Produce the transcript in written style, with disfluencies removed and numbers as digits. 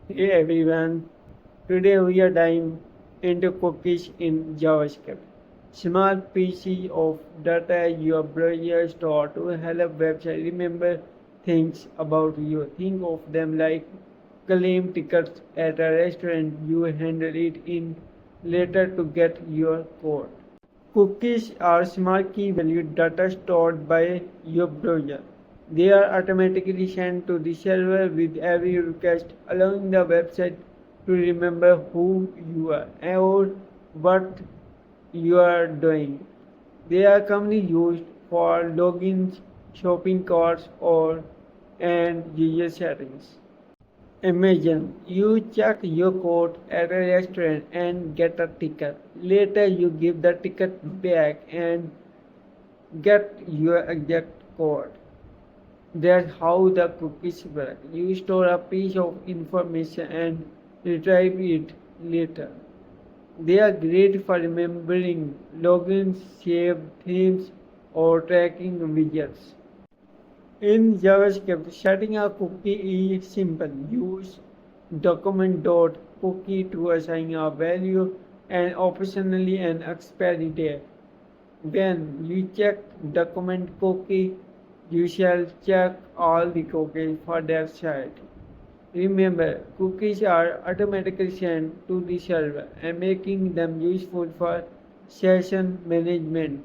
Hey everyone, today we are diving into cookies in JavaScript. Small piece of data your browser store to help website remember things about you. Think of them like claim tickets at a restaurant. You handle it in later to get your code. Cookies are small key value data stored by your browser. They are automatically sent to the server with every request, allowing the website to remember who you are or what you are doing. They are commonly used for logins, shopping carts, or and user settings. Imagine you check your code at a restaurant and get a ticket. Later, you give the ticket back and get your exact code. That's how the cookies work. You store a piece of information and retrieve it later. They are great for remembering logins, saved themes, or tracking widgets. In JavaScript, setting a cookie is simple. Use document.cookie to assign a value and optionally an expiry date. When you check document cookie, you shall check all the cookies for that site. Remember, cookies are automatically sent to the server and making them useful for session management.